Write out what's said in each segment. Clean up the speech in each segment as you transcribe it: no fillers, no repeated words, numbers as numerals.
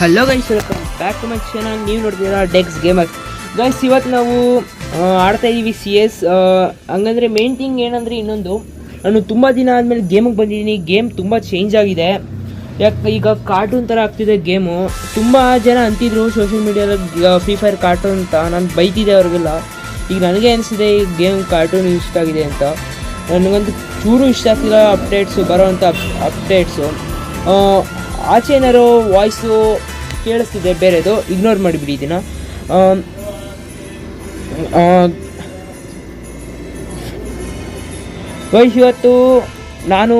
Hello guys, welcome back to my channel. ನೀವು ನೋಡ್ತೀರಾ ಡೆಕ್ಸ್ gamer. Guys, ಇವತ್ತು ನಾವು ಆಡ್ತಾ ಇದ್ದೀವಿ CS. ಹಂಗಂದರೆ ಮೇನ್ ಥಿಂಗ್ ಏನಂದರೆ, ಇನ್ನೊಂದು ನಾನು ತುಂಬ ದಿನ ಆದಮೇಲೆ ಗೇಮಿಗೆ ಬಂದಿದ್ದೀನಿ. ಗೇಮ್ ತುಂಬ ಚೇಂಜ್ ಆಗಿದೆ. ಯಾಕೆ ಈಗ ಕಾರ್ಟೂನ್ ಥರ ಆಗ್ತಿದೆ ಗೇಮು. ತುಂಬ ಜನ ಅಂತಿದ್ರು ಸೋಷಿಯಲ್ ಮೀಡಿಯಾದಲ್ಲಿ ಫ್ರೀ ಫೈರ್ ಕಾರ್ಟೂನ್ ಅಂತ. ನಾನು ಬೈತಿದ್ದೆ ಅವ್ರಿಗೆಲ್ಲ. ಈಗ ನನಗೆ ಅನಿಸಿದೆ ಈ ಗೇಮ್ ಕಾರ್ಟೂನ್ ಇಷ್ಟ ಆಗಿದೆ ಅಂತ. ನನಗಂತೂ ಚೂರು ಇಷ್ಟ ಆಗ್ತಿಲ್ಲ ಅಪ್ಡೇಟ್ಸು, ಬರೋವಂಥ ಅಪ್ಡೇಟ್ಸು. ಆಚೆ ಏನಾರು ವಾಯ್ಸು ಕೇಳಿಸ್ತಿದೆ ಬೇರೆದು, ಇಗ್ನೋರ್ ಮಾಡಿಬಿಡಿ ಇದನ್ನು. ವೈಸ್ ಇವತ್ತು ನಾನು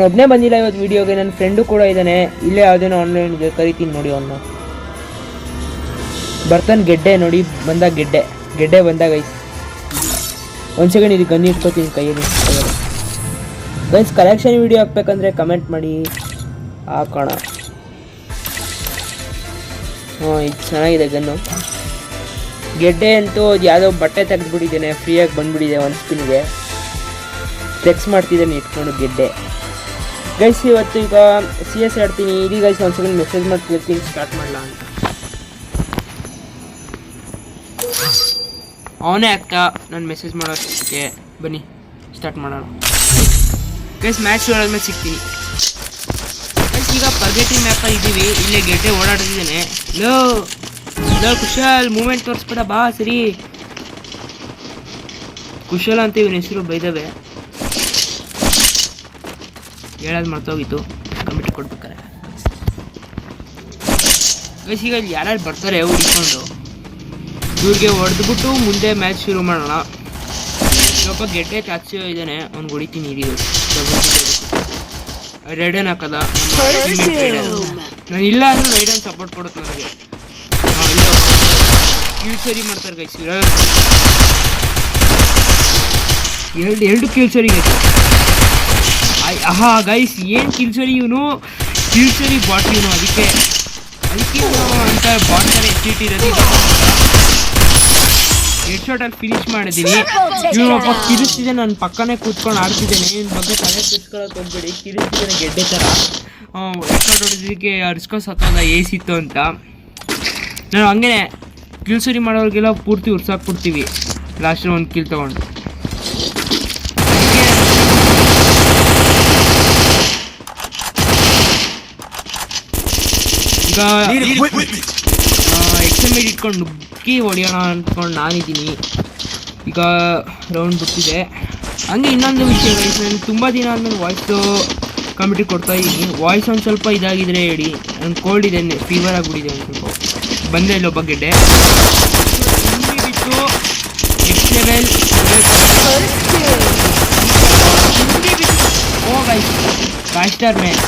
ಒಬ್ಬನೇ ಬಂದಿಲ್ಲ ಇವತ್ತು ವೀಡಿಯೋಗೆ. ನನ್ನ ಫ್ರೆಂಡು ಕೂಡ ಇದ್ದಾನೆ ಇಲ್ಲೇ, ಯಾವುದೇನೋ ಆನ್ಲೈನ್ಗೆ ಕರಿತೀನಿ ನೋಡಿ. ಅವನು ಬರ್ತಾನೆ. ಗೆಡ್ಡೆ ನೋಡಿ, ಬಂದಾಗ ಗೆಡ್ಡೆ ಬಂದಾಗ ಗೈಸ್. ಒಂದು ಸೆಕೆಂಡ್ ಇದು ಗನ್ ಇಟ್ಕೋತೀನಿ ಕೈಯಲ್ಲಿ. ಗೈಸ್, ಕಲೆಕ್ಷನ್ ವೀಡಿಯೋ ಹಾಕ್ಬೇಕಂದ್ರೆ ಕಮೆಂಟ್ ಮಾಡಿ, ಹಾಕೋಣ. ಇದು ಚೆನ್ನಾಗಿದೆ ಗನ್ನು. ಗೆಡ್ಡೆ ಅಂತೂ ಅದು ಯಾವುದೋ ಬಟ್ಟೆ ತೆಗೆದುಬಿಟ್ಟಿದ್ದೇನೆ, ಫ್ರೀಯಾಗಿ ಬಂದುಬಿಟ್ಟಿದೆ ಒಂದು ಸ್ಪಿನ್ಗೆ. ಫ್ಲೆಕ್ಸ್ ಮಾಡ್ತಿದ್ದೇನೆ ಇಟ್ಕೊಂಡು ಗೆಡ್ಡೆ. ಗೈಸ್, ಇವತ್ತು ಈಗ CS ಆಡ್ತೀನಿ. ಇಡೀ ಗೈಸ್ ಒಂದು ಸೆಕೆಂಡ್ ಮೆಸೇಜ್ ಮಾಡಿ ಕೇಳ್ತೀನಿ, ಸ್ಟಾರ್ಟ್ ಮಾಡಲ ಅಂತ. ಅವನೇ ಆಗ್ತಾ ನಾನು ಮೆಸೇಜ್ ಮಾಡೋಕ್ಕೆ. ಬನ್ನಿ ಸ್ಟಾರ್ಟ್ ಮಾಡೋಣ ಗೈಸ್. ಮ್ಯಾಚ್ ಆದ್ಮೇಲೆ ಸಿಗ್ತೀನಿ ಗೈಸ್. ಈಗ ಪರ್ಗೆಟಿ ಮ್ಯಾಪಲ್ಲಿ ಇದ್ದೀವಿ. ಇಲ್ಲೇ ಗೆಡ್ಡೆ ಓಡಾಡ್ತಿದ್ದೇನೆ. ಲೋ ಕುಶಲ್, ಮೂಮೆಂಟ್ ತೋರಿಸ್ಬೇಡ ಬಾ. ಸರಿ, ಕುಶಲ್ ಅಂತ ಇವನ ಹೆಸರು ಬೈದವೆ. ಹೇಳೋದು ಮರ್ತೋಗಿತ್ತು, ಕಂಪ್ಯೂಟರ್ ಕೊಡ್ಬೇಕಾರೆ ಗೈಸ್. ಈಗ ಇಲ್ಲಿ ಯಾರ್ಯಾರು ಬರ್ತಾರೆ ಹುಡ್ಕೊಂಡು ಇವ್ರಿಗೆ ಹೊಡೆದ್ಬಿಟ್ಟು ಮುಂದೆ ಮ್ಯಾಚ್ ಶುರು ಮಾಡೋಣ. ಸ್ವಲ್ಪ ಗೆಡ್ಡೆ ಚಾಚು ಇದ್ದಾನೆ, ಅವ್ನಿಗೆ ಹೊಡಿತೀನಿ. ಇದೀವಿ ರೈಡನ್ ಹಾಕದ. ನಾನು ಇಲ್ಲ ಅಂದ್ರೆ ರೈಡನ್ ಸಪೋರ್ಟ್ ಕೊಡುತ್ತೆ ನನಗೆ. ಕಿಲ್ ಸರಿ ಮಾಡ್ತಾರೆ ಗೈಸ್. ಎರಡು ಕಿಲ್ ಸರಿ ಗೈಸ್. ಗೈಸ್, ಏನು ಕಿಲ್ ಸರಿ ಇವನು. ಕಿಲ್ ಸರಿ ಬಾಟ್ ಇವನು. ಅದಕ್ಕೆ ಅಂತ ಬಾಟ್ ಥರ ಎತ್ತಿಟ್ಟಿರೋದು. ಹೆಡ್ ಶಾಟಲ್ಲಿ ಫಿನಿಶ್ ಮಾಡಿದ್ದೀನಿ. ಇವನೊಬ್ಬ ಕಿರಿಸ್ತಿದೆ, ನನ್ನ ಪಕ್ಕನೇ ಕೂತ್ಕೊಂಡು ಆಡ್ತಿದ್ದೇನೆ. ಇವ್ನ ಬಗ್ಗೆ ತಲೆ ಕೆಡ್ಸ್ಕೊಳ್ಳೋಕೆ ಹೋಗ್ಬೇಡಿ. ಕಿರಿಸ್ತಿದ್ದೇನೆ ಗೆಡ್ಡೆ ಥರ. ಹೆಡ್ ಶಾಟ್ ಹೊಡೆದಿದ್ದಕ್ಕೆ ಅರ್ಸ್ಕೊಂಡು ಸತ್ತೋದ ಏಸಿತ್ತು ಅಂತ. ನಾನು ಹಂಗೆ ಕಿಲ್ ಸರಿ ಮಾಡೋರಿಗೆಲ್ಲ ಪೂರ್ತಿ ಉರ್ಸಾಕ್ಬಿಡ್ತೀವಿ ಲಾಸ್ಟ್ ಒಂದು ಕಿಲ್ ತೊಗೊಂಡು. ಈಗ XML ಇಟ್ಕೊಂಡು ನುಗ್ಗಿ ಹೊಡೆಯೋಣ ಅಂದ್ಕೊಂಡು ನಾನಿದ್ದೀನಿ. ಈಗ ರೌಂಡ್ ಬಿಟ್ಟಿದೆ. ಹಂಗೆ ಇನ್ನೊಂದು ವಿಷಯ ಗೈಸ್, ನಾನು ತುಂಬ ದಿನ ಆದಮೇಲೆ ವಾಯ್ಸು ಕಮಿಟಿ ಕೊಡ್ತಾ ಇದ್ದೀನಿ. ವಾಯ್ಸ್ ಒಂದು ಸ್ವಲ್ಪ ಇದಾಗಿದ್ರೆ ಹೇಳಿ. ನನ್ನ ಕೋಲ್ಡ್ ಇದೆ, ಫೀವರ್ ಆಗಿಬಿಟ್ಟಿದೆ ಒಂದು ಸ್ವಲ್ಪ. ಬಂದರೆ ಇಲ್ಲೊಬ್ಬ ಗೆಡ್ಡೆ ಬಿತ್ತು. Next level. ಓ ಗೈಸ್, ರಾಯ್ಸ್ಟಾರ್ ಮ್ಯಾನ್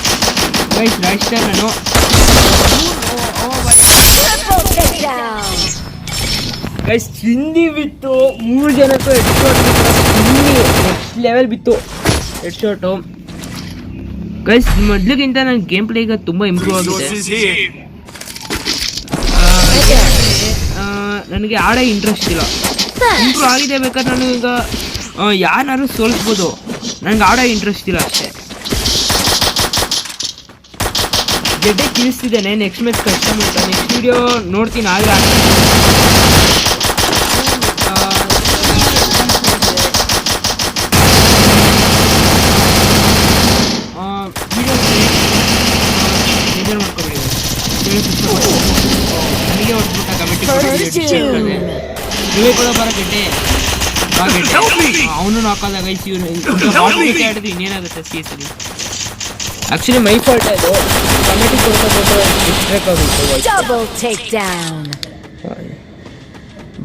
ಗೈಸ್. ರಾಯ್ಸ್ಟಾರ್ ನಾನು ಗೈಸ್ ಚಿಂದಿ ಬಿತ್ತು. 3 ಜನಕ್ಕೂ ಹೆಡ್ ಶಾಟ್ ನೆಕ್ಸ್ಟ್ ಲೆವೆಲ್ ಬಿತ್ತು ಹೆಡ್ ಶಾಟು ಗೈಸ್. ಮೊದಲಿಗಿಂತ ನನ್ನ ಗೇಮ್ ಪ್ಲೇ ಈಗ ತುಂಬ ಇಂಪ್ರೂವ್ ಆಗಿದೆ. ನನಗೆ ಆಡೋ ಇಂಟ್ರೆಸ್ಟ್ ಇಲ್ಲ, ಇಂಪ್ರೂವ್ ಆಗಿದೆ. ಬೇಕಾದ್ರೆ ನಾನು ಈಗ ಯಾರನ್ನಾರು ಸೋಲಿಸ್ಬೋದು, ನನಗೆ ಆಡೋ ಇಂಟ್ರೆಸ್ಟ್ ಇಲ್ಲ ಅಷ್ಟೇ. ಗೆಡ್ಡೆ ಕಿಳಿಸ್ತಿದ್ದೇನೆ. ನೆಕ್ಸ್ಟ್ ಮ್ಯಾಚ್ ಕಷ್ಟ ಮಾಡ್ತಾ. ನೆಕ್ಸ್ಟ್ ವಿಡಿಯೋ ನೋಡ್ತೀನಿ. ಆದರೆ ವಿಡಿಯೋ ಮಾಡ್ಕೊಬೇಡಿ. ನನಗೆ ಹೊಡ್ಬಿಟ್ಟ ಕಮಿಟಿ. ನೀವೇ ಕೂಡ ಬರೋ ಗೆಡ್ಡೆ ಬಾ ಗೆಡ್ಡೆ. ಅವನು ಹಾಕೋದ ಗೈಸ್. ಇವನು ಆಡಿದ್ರೆ ಇನ್ನೇನಾಗುತ್ತೆ CS ಅಲ್ಲಿ. ಆಕ್ಚುಲಿ ಮೈ ಫಾಲ್ಟ್ ಅದು. ಕಮಿಟಿ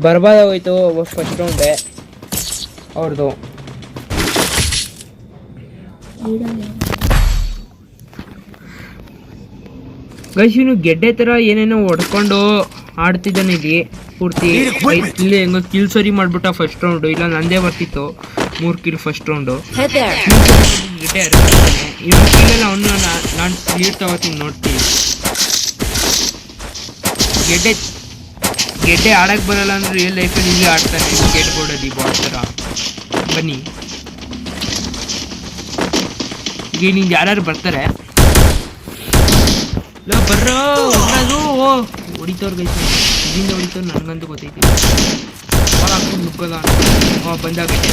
ಬರ್ಬಾದಾಗೋಯ್ತು ಫಸ್ಟ್ ರೌಂಡೆ ಅವ್ರದ್ದು. ಗೈಸ್, ಇವನು ಗೆಡ್ಡೆ ಥರ ಏನೇನೋ ಹೊಡ್ಕೊಂಡು ಆಡ್ತಿದ್ದಾನೆ ಇಲ್ಲಿ ಪೂರ್ತಿ. ಇಲ್ಲಿ ಹೆಂಗೋ ಕಿಲ್ ಸರಿ ಮಾಡ್ಬಿಟ್ಟ ಫಸ್ಟ್ ರೌಂಡು. ಇಲ್ಲ ನಂದೇ ಬರ್ತಿತ್ತು 3 ಕಿಲ್ ಫಸ್ಟ್ ರೌಂಡು. ಗೆಡ್ಡೆ ಇವನು ಕೀಲೆಲ್ಲ ಅವನು ನಾನು ಲೀಡ್ ತಗೋತೀನಿ ನೋಡ್ತೀನಿ. ಗೆಡ್ಡೆ ಆಡಕ್ಕೆ ಬರಲ್ಲ ಅಂದ್ರೆ ರಿಯಲ್ ಲೈಫಲ್ಲಿ ಇಲ್ಲಿ ಆಡ್ತಾನೆ ಸ್ಕೇಟ್ ಬೋರ್ಡಲ್ಲಿ ಬಾಟ್ ಥರ. ಬನ್ನಿ ಈಗ ನಿಂಗೆ ಯಾರ್ಯಾರು ಬರ್ತಾರೆ ಬರ್ರೋ ಹೊಡಿತವ್ರು ಗೈಸ್, ಇಲ್ಲಿಂದ ಹೊಡಿತವ್ರು ನನಗಂತೂ ಗೊತ್ತೈತಿ. ಬಾಳ ಹಾಕೊಂಡು ನುಗ್ಗಲ್ಲ. ಬಂದಾಗೈತೆ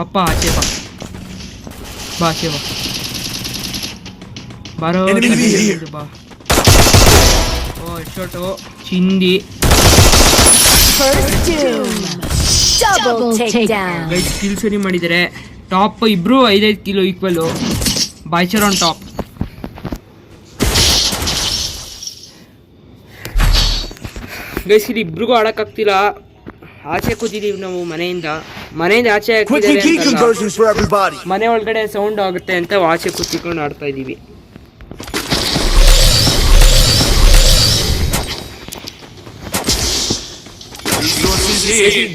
ಅಪ್ಪ, ಆಚೆ ಬಾ ಆಚೆ ಬಾ ಬಾರೋ ಬಾ. ಶೋಟು ಚಿಂದಿ ಗೈಸ್ ಕಿಲ್ ಸರಿ ಮಾಡಿದ್ದಾರೆ. ಟಾಪ್ ಇಬ್ರು 5-5 ಕಿಲೋ ಈಕ್ವಲ್. ಬಾಯ್ಚರ್ ಆನ್ ಟಾಪ್. ಗೈಸ್ ಇಲ್ಲಿ ಇಬ್ರಿಗೂ ಆಡಕ್ಕಾಗ್ತಿಲ್ಲ. ಆಚೆ ಕೂತಿದೀವಿ ನಾವು ಮನೆಯಿಂದ ಆಚೆ ಮನೆ ಒಳಗಡೆ ಸೌಂಡ್ ಆಗುತ್ತೆ ಅಂತ ಆಚೆ ಕೂತ್ಕೊಂಡು ಆಡ್ತಾ ಇದೀವಿ.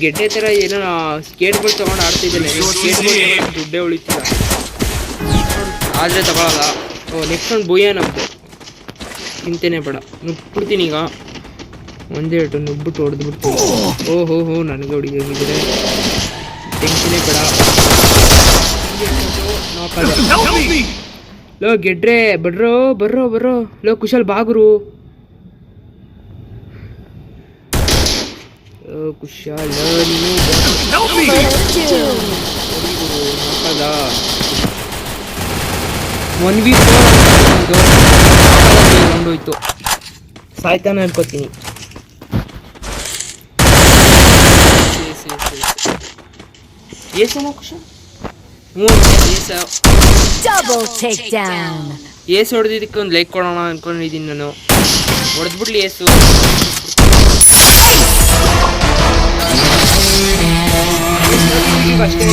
ಗೆಡ್ಡೆ ತರ ಏನೋ ಸ್ಕೇಟ್ಗಳು ತಗೊಂಡು ಆಡ್ತಿದ್ದಾನೆ. ದುಡ್ಡೇ ಉಳಿತಿಲ್ಲ ಆದ್ರೆ ತಗೊಳಲ್ಲ. ನೆಕ್ಸ್ಟ್ ಒಂದು ಬುಯ್ಯ ನಮ್ದು ಚಿಂತೆನೆ ಬೇಡ. ನುಗ್ಬಿಡ್ತೀನಿ ಈಗ, ಒಂದೇ ಇಟ್ಟು ನುಗ್ಬಿಟ್ಟು ಹೊಡೆದ್ಬಿಡ್ತೀನಿ. ಓಹೋ ನನಗೆ ಹೊಡಿದ್ರೆ ಟೆನ್ಷನೇ ಬೇಡ. ಲೋ ಗೆಡ್ರೆ ಬರ್ರೋ ಲೋ ಕುಶಲ್ ಬಾಗುರು. ಕುಶಾಲ್ ನೀನು 1v4 ಹೋಯ್ತು. ಸಾಯ್ತಾನೆ ಅನ್ಕೋತೀನಿ. ಕುಶಾಲ್ ಏಸ್ ಹೊಡೆದಿದ್ದಕ್ಕೆ ಒಂದು ಲೈಕ್ ಕೊಡೋಣ ಅನ್ಕೊಂಡಿದ್ದೀನಿ ನಾನು. ಹೊಡೆದ್ಬಿಡ್ಲಿ ಏಸು. ಅಷ್ಟೇ